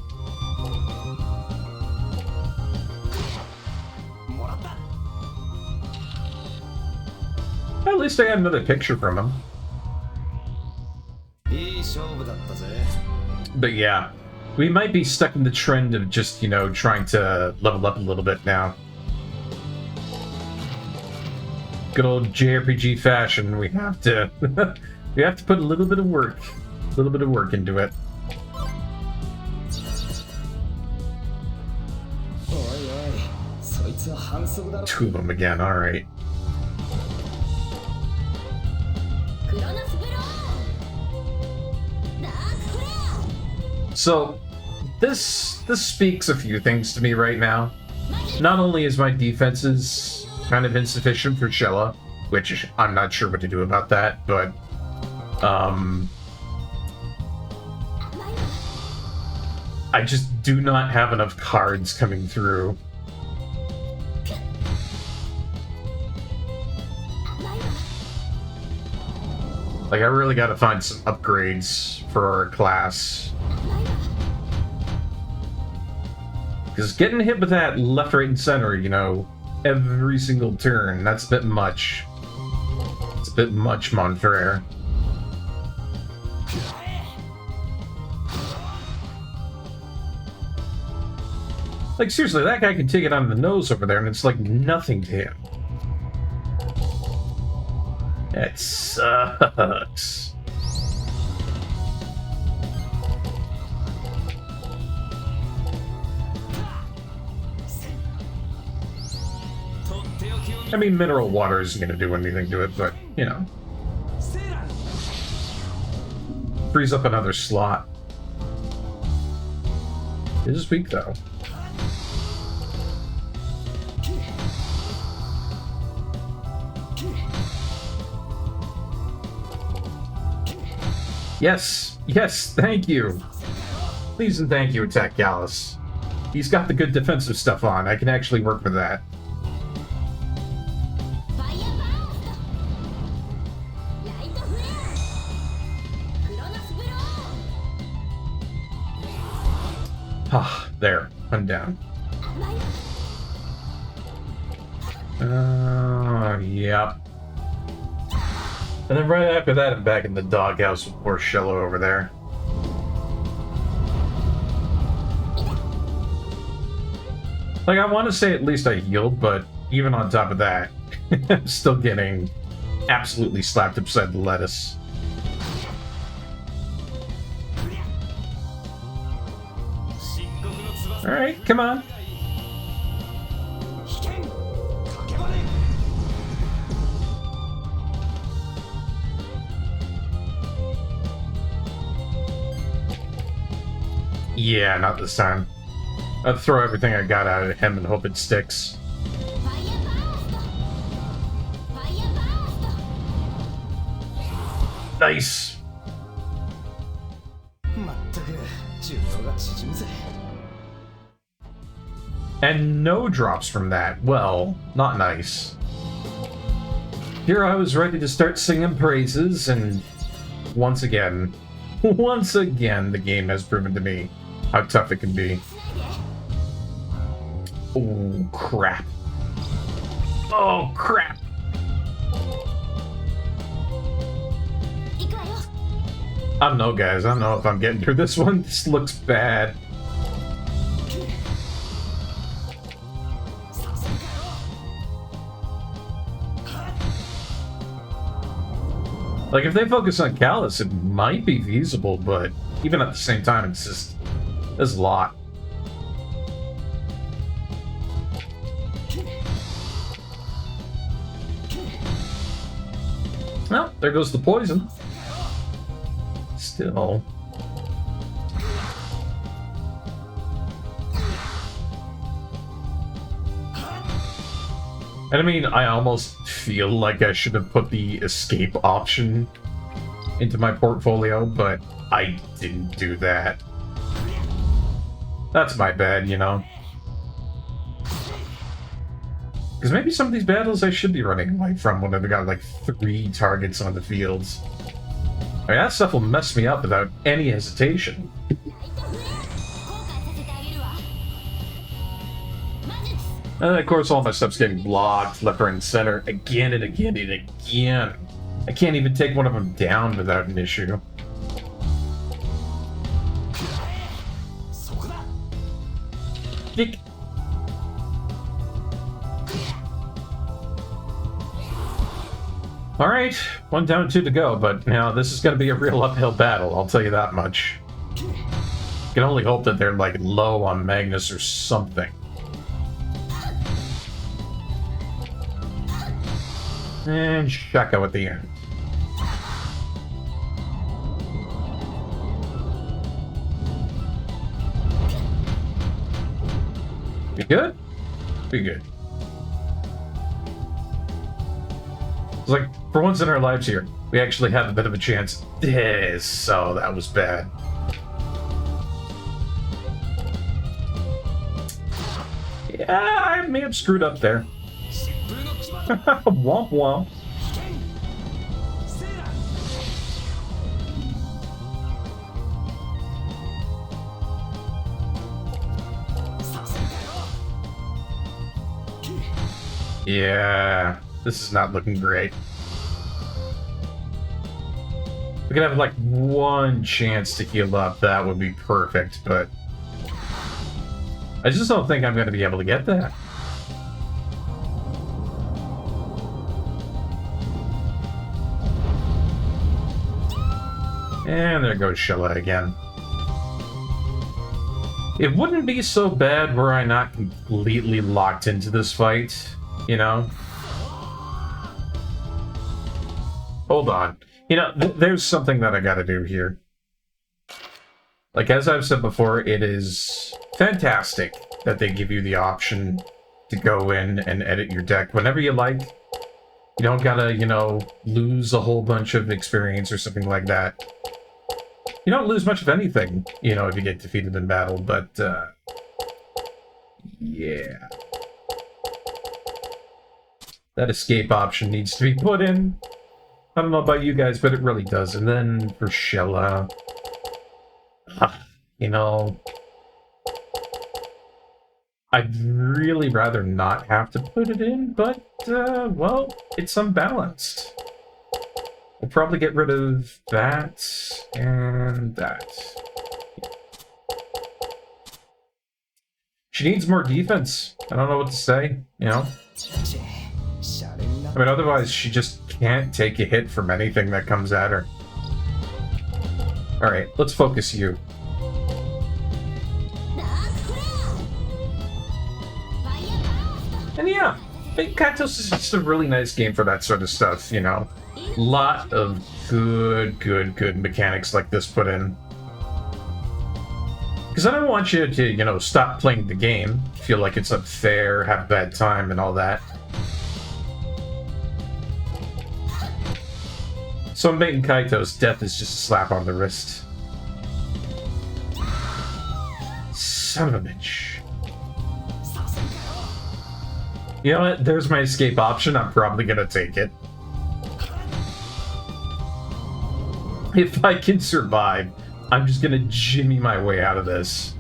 [SPEAKER 1] At least I got another picture from him. But yeah, we might be stuck in the trend of just, you know, trying to level up a little bit now. Good old JRPG fashion. We have to put a little bit of work into it. Two of them again, alright. So, this speaks a few things to me right now. Not only is my defenses kind of insufficient for Shella, which I'm not sure what to do about that, but I just do not have enough cards coming through. Like, I really gotta find some upgrades for our class. Because getting hit with that left, right, and center, you know, every single turn, that's a bit much. It's a bit much, mon frere. Like, seriously, that guy can take it on the nose over there, and it's like nothing to him. That sucks. I mean, mineral water isn't going to do anything to it, but, you know. Frees up another slot. It is weak, though. Yes! Yes, thank you! Please and thank you, Attack Gallus. He's got the good defensive stuff on. I can actually work with that. Ah, there. I'm down. Yep. And then right after that, I'm back in the doghouse with poor Shella over there. Like, I want to say at least I healed, but even on top of that, I'm still getting absolutely slapped upside the lettuce. Alright, come on. Yeah, not this time. I'll throw everything I got out at him and hope it sticks. Nice! And no drops from that. Well, not nice. Here I was ready to start singing praises, and once again, the game has proven to me how tough it can be. Oh, crap. Oh, crap. I don't know, guys. I don't know if I'm getting through this one. This looks bad. Like, if they focus on Callus, it might be feasible, but even at the same time, it's just... there's a lot. Well, there goes the poison. Still... And I mean, I almost feel like I should have put the escape option into my portfolio, but I didn't do that. That's my bad, you know. Because maybe some of these battles I should be running away from when I've got like 3 targets on the fields. I mean, that stuff will mess me up without any hesitation. And of course, all my stuff's getting blocked left, right, and center again and again and again. I can't even take one of them down without an issue. Dick. Alright, 1 down, 2 to go, but now this is going to be a real uphill battle, I'll tell you that much. I can only hope that they're like low on Magnus or something. And Shaka at the end. Be good? Be good. It's like, for once in our lives here, we actually have a bit of a chance. So that was bad. Yeah, I may have screwed up there. Womp womp. Yeah, this is not looking great. We could have like 1 chance to heal up, that would be perfect, but I just don't think I'm going to be able to get that. And there goes Shilla again. It wouldn't be so bad were I not completely locked into this fight, you know? Hold on. You know, there's something that I gotta do here. Like, as I've said before, it is fantastic that they give you the option to go in and edit your deck whenever you like. You don't gotta, you know, lose a whole bunch of experience or something like that. You don't lose much of anything, you know, if you get defeated in battle, but, yeah. That escape option needs to be put in. I don't know about you guys, but it really does. And then for Shella, you know, I'd really rather not have to put it in, but, well, it's unbalanced. We'll probably get rid of that and that. She needs more defense. I don't know what to say, you know? I mean, otherwise she just can't take a hit from anything that comes at her. Alright, let's focus you. And yeah, Kaitos is just a really nice game for that sort of stuff, you know? Lot of good mechanics like this put in. Because I don't want you to, you know, stop playing the game, feel like it's unfair, have a bad time, and all that. So I'm making Kaitos, death is just a slap on the wrist. Son of a bitch. You know what? There's my escape option. I'm probably gonna take it. If I can survive, I'm just gonna jimmy my way out of this.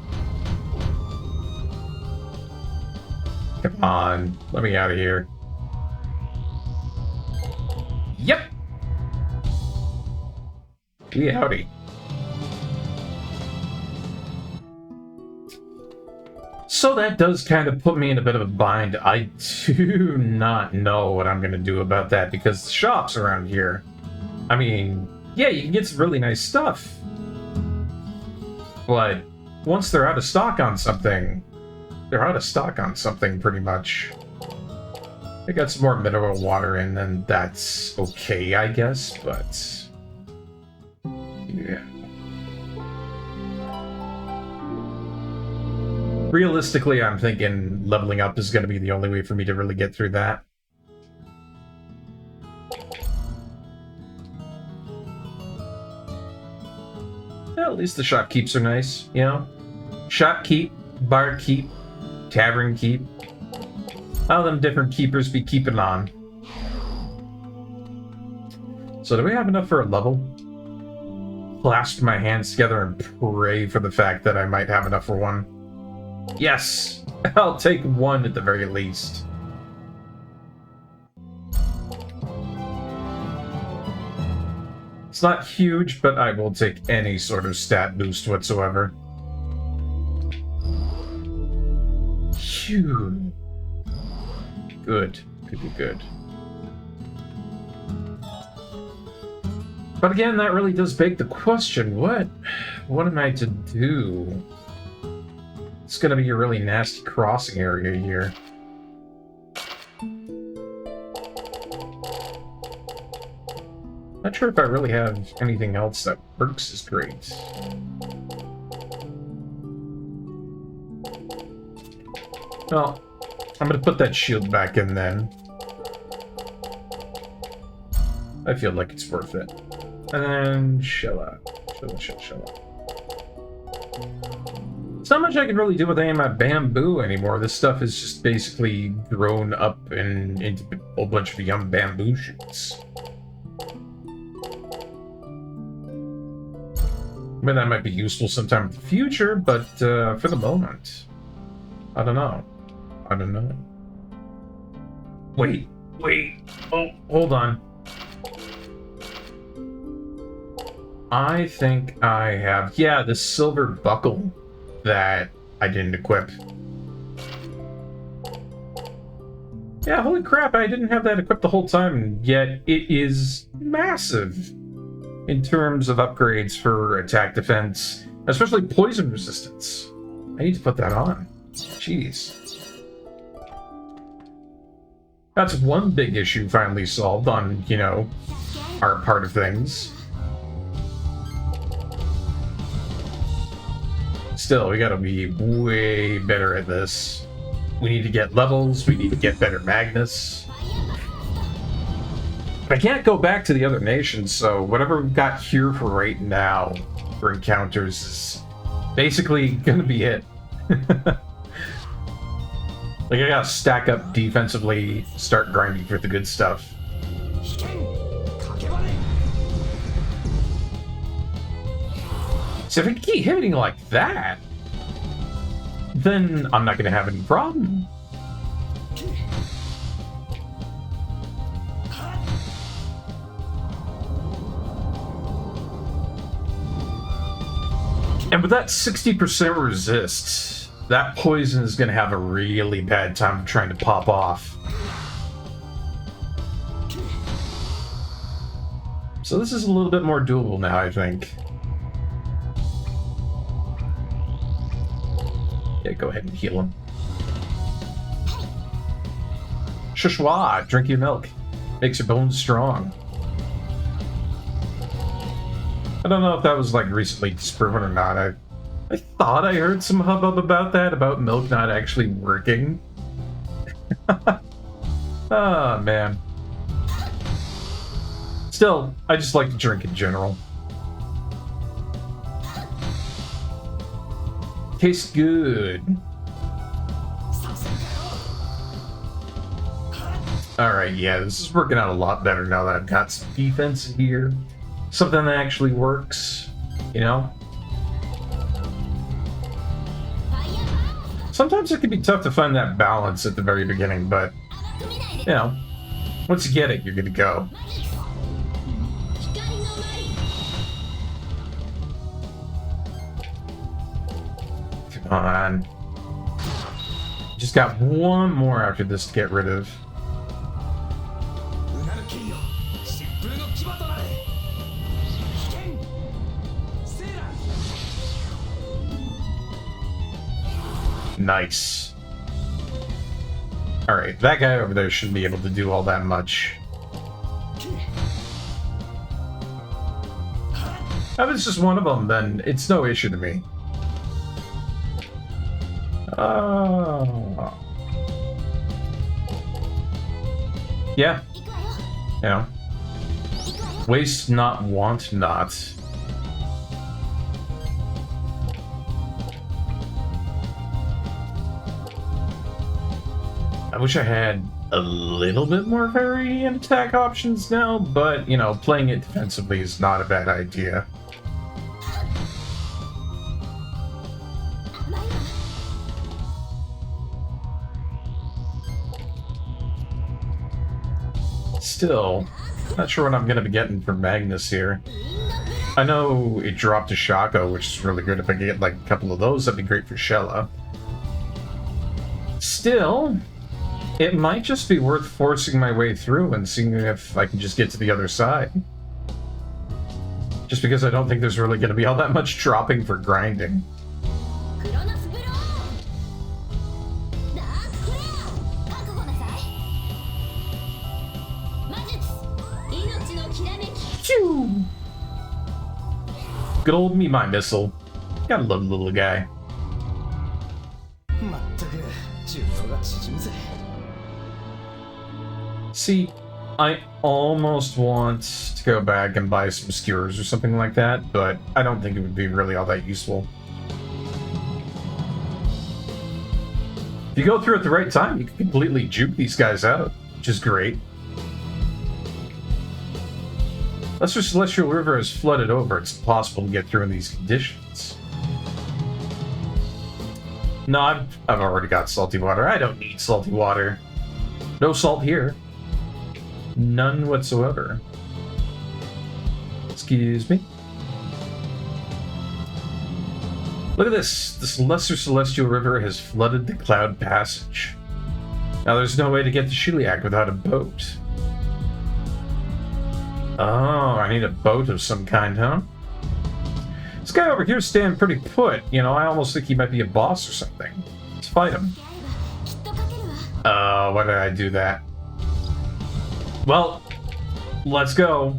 [SPEAKER 1] Come on, let me out of here. Yep! Yeah, howdy. So that does kind of put me in a bit of a bind. I do not know what I'm going to do about that because the shops around here I mean, yeah, you can get some really nice stuff. But once they're out of stock on something, they're out of stock on something pretty much. They got some more mineral water in, and that's okay, I guess, but... yeah. Realistically, I'm thinking leveling up is going to be the only way for me to really get through that. Well, at least the shopkeeps are nice, you know? Shopkeep, barkeep, tavern keep. All them different keepers be keeping on. So do we have enough for a level? Clasp my hands together and pray for the fact that I might have enough for one. Yes! I'll take one at the very least. It's not huge, but I will take any sort of stat boost whatsoever. Phew. Good. Good. But again, that really does beg the question, what am I to do? It's gonna be a really nasty crossing area here. Not sure if I really have anything else that works as great. Well, I'm gonna put that shield back in then. I feel like it's worth it. And then shell out. Shell out. There's not much I can really do with any of my bamboo anymore. This stuff is just basically grown up into a whole bunch of young bamboo shoots. I mean, that might be useful sometime in the future, but for the moment, I don't know. Wait. Oh, hold on. I think I have, yeah, this silver buckle that I didn't equip. Yeah, holy crap, I didn't have that equipped the whole time, and yet it is massive in terms of upgrades for attack defense, especially poison resistance. I need to put that on. Jeez. That's one big issue finally solved on, you know, our part of things. Still, we gotta be way better at this. We need to get levels, we need to get better Magnus. I can't go back to the other nations, so whatever we've got here for right now for encounters is basically gonna be it. Like, I gotta stack up defensively, start grinding for the good stuff. So if I keep hitting like that, then I'm not gonna have any problem. And with that 60% resist, that poison is going to have a really bad time trying to pop off. So this is a little bit more doable now, I think. Yeah, go ahead and heal him. Shushwa, drink your milk. Makes your bones strong. I don't know if that was like recently disproven or not. I thought I heard some hubbub about that, about milk not actually working. Oh, man. Still, I just like to drink in general. Tastes good. Alright, yeah, this is working out a lot better now that I've got some defense here. Something that actually works, you know? Sometimes it can be tough to find that balance at the very beginning, but, you know, once you get it, you're good to go. Come on. Just got one more after this to get rid of. Nice. Alright, that guy over there shouldn't be able to do all that much. If it's just one of them, then it's no issue to me. Oh. Yeah. You know. Waste not, want not. I wish I had a little bit more variety in attack options now, but, you know, playing it defensively is not a bad idea. Still, not sure what I'm going to be getting from Magnus here. I know it dropped a Shaco, which is really good. If I get like a couple of those, that'd be great for Shella. Still, it might just be worth forcing my way through and seeing if I can just get to the other side. Just because I don't think there's really going to be all that much dropping for grinding. Good old me, my missile. Gotta love the little guy. See, I almost want to go back and buy some skewers or something like that, but I don't think it would be really all that useful. If you go through at the right time, you can completely juke these guys out, which is great. Lesser Celestial River is flooded over. It's impossible to get through in these conditions. No, I've already got salty water. I don't need salty water. No salt here. None whatsoever. Excuse me. Look at this. This Lesser Celestial River has flooded the Cloud Passage. Now there's no way to get to Shiliak without a boat. Oh, I need a boat of some kind, huh? This guy over here is staying pretty put. You know, I almost think he might be a boss or something. Let's fight him. Why did I do that? Well, let's go.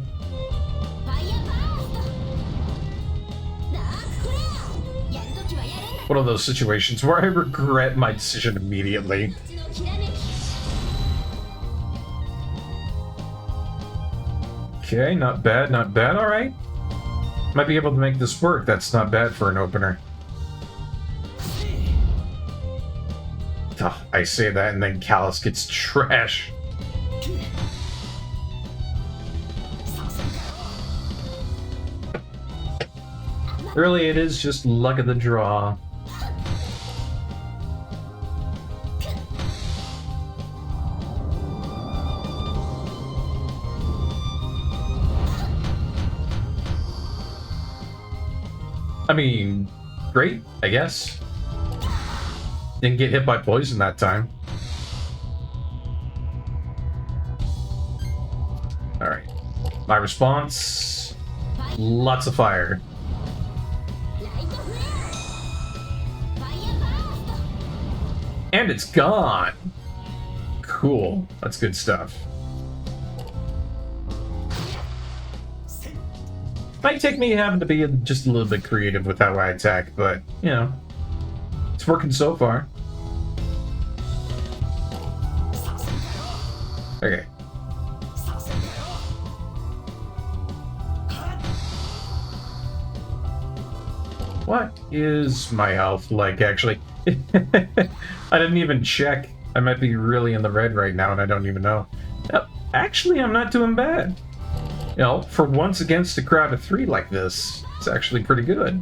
[SPEAKER 1] One of those situations where I regret my decision immediately. Okay, not bad, not bad. All right. Might be able to make this work. That's not bad for an opener. Oh, I say that and then Callus gets trash. Really, it is just luck of the draw. I mean, great, I guess. Didn't get hit by poison that time. Alright. My response... lots of fire. And it's gone! Cool. That's good stuff. Might take me having to be just a little bit creative with how I attack, but, you know, it's working so far. Okay. What is my health like, actually? I didn't even check. I might be really in the red right now, and I don't even know. Actually, I'm not doing bad. You know, for once against a crowd of 3 like this, it's actually pretty good.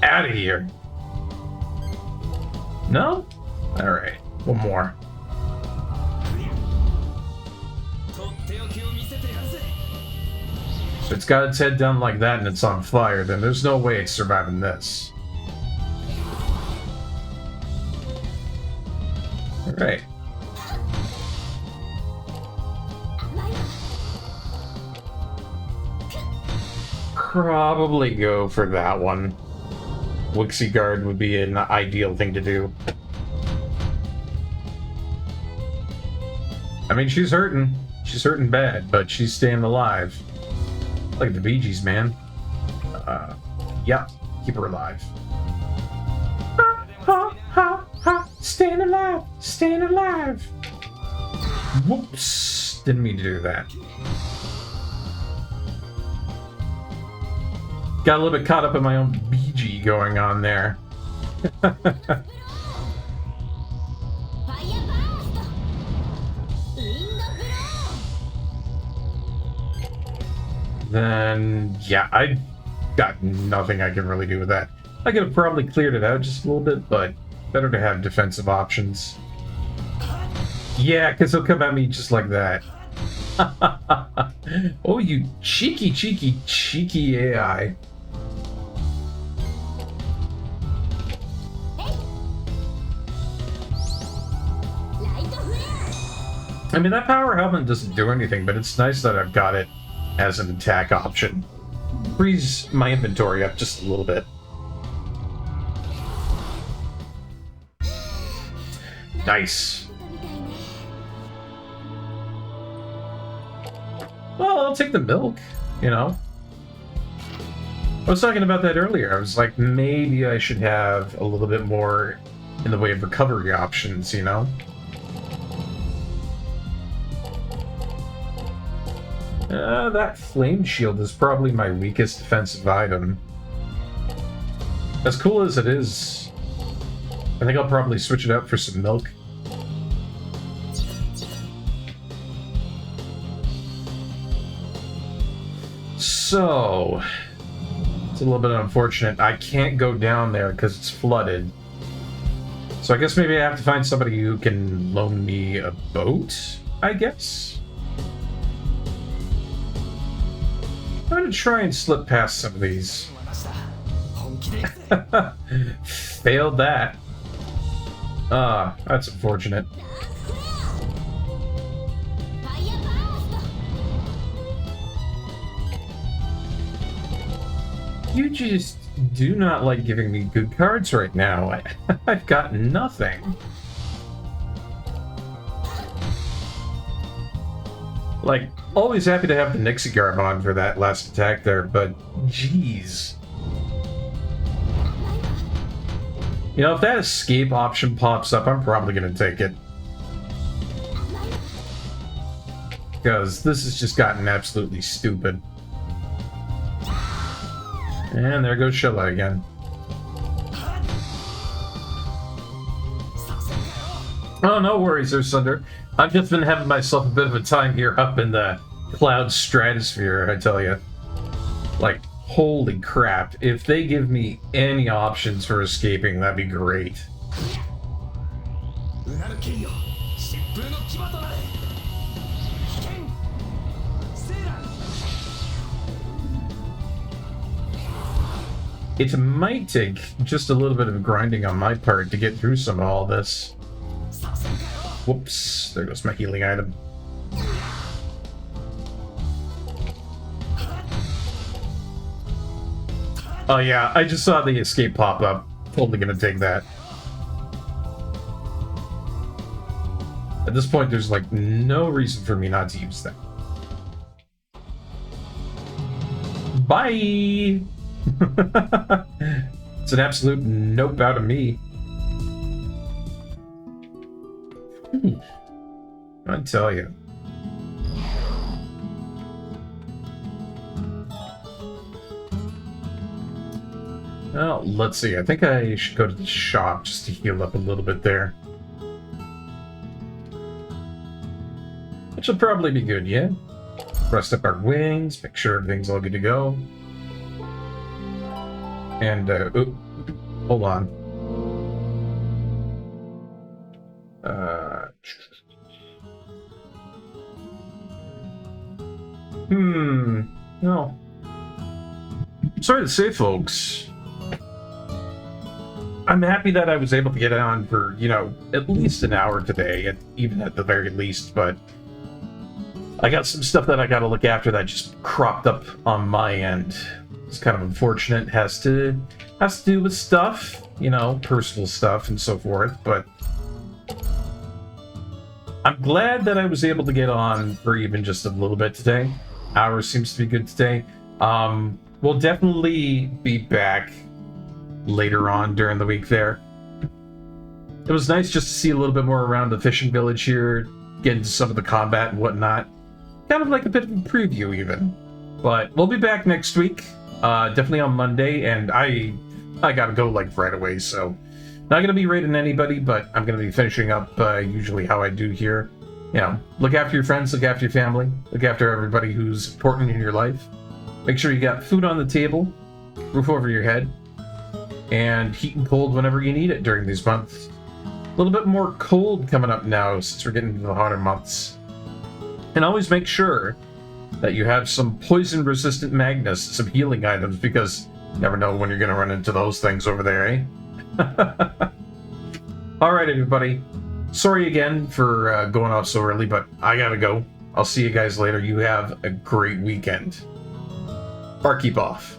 [SPEAKER 1] Out of here. No? Alright, one more. So it's got its head down like that and it's on fire, then there's no way it's surviving this. Alright. probably go for that one. Wixie Guard would be an ideal thing to do. I mean, she's hurting. She's hurting bad, but she's staying alive. Look at the Bee Gees, man. Yep, keep her alive. Ha, ha, ha, ha. Staying alive, staying alive. Whoops, didn't mean to do that. Got a little bit caught up in my own BG going on there. Then, yeah, I got nothing I can really do with that. I could have probably cleared it out just a little bit, but better to have defensive options. Yeah, because he'll come at me just like that. Oh, you cheeky, cheeky, cheeky AI. I mean, that power helmet doesn't do anything, but it's nice that I've got it as an attack option. Frees my inventory up just a little bit. Nice. Well, I'll take the milk, you know. I was talking about that earlier. I was like, maybe I should have a little bit more in the way of recovery options, you know? That flame shield is probably my weakest defensive item. As cool as it is, I think I'll probably switch it out for some milk. So, it's a little bit unfortunate. I can't go down there because it's flooded. So I guess maybe I have to find somebody who can loan me a boat, I guess? I'm gonna try and slip past some of these. Failed that. That's unfortunate. You just do not like giving me good cards right now. I've got nothing. Like, always happy to have the Nixie Garb on for that last attack there, but jeez. You know, if that escape option pops up, I'm probably going to take it. Because this has just gotten absolutely stupid. And there goes Shilla again. Oh, no worries there, Sunder. I've just been having myself a bit of a time here up in the cloud stratosphere, I tell you. Like, holy crap. If they give me any options for escaping, that'd be great. It might take just a little bit of grinding on my part to get through some of all this. Whoops, there goes my healing item. Oh yeah, I just saw the escape pop up. Totally gonna take that. At this point, there's like no reason for me not to use that. Bye! It's an absolute nope out of me. I tell you. Well, let's see. I think I should go to the shop just to heal up a little bit there. Which will probably be good, yeah? Rest up our wings, make sure everything's all good to go. And, hold on. No. Sorry to say, folks. I'm happy that I was able to get on for, you know, at least an hour today, even at the very least, but I got some stuff that I gotta look after that just cropped up on my end. It's kind of unfortunate. Has to do with stuff, you know, personal stuff and so forth. But I'm glad that I was able to get on for even just a little bit today. Hour seems to be good today. We'll definitely be back later on during the week there. It was nice just to see a little bit more around the fishing village here, get into some of the combat and whatnot. Kind of like a bit of a preview even. But we'll be back next week, definitely on Monday, and I gotta go like right away, so not gonna be raiding anybody, but I'm gonna be finishing up usually how I do here. You know, look after your friends, look after your family, look after everybody who's important in your life. Make sure you got food on the table, roof over your head, and heat and cold whenever you need it during these months. A little bit more cold coming up now since we're getting into the hotter months. And always make sure that you have some poison-resistant magnets, some healing items, because you never know when you're going to run into those things over there, eh? Alright, everybody. Sorry again for going off so early, but I gotta go. I'll see you guys later. You have a great weekend. Barkeep off.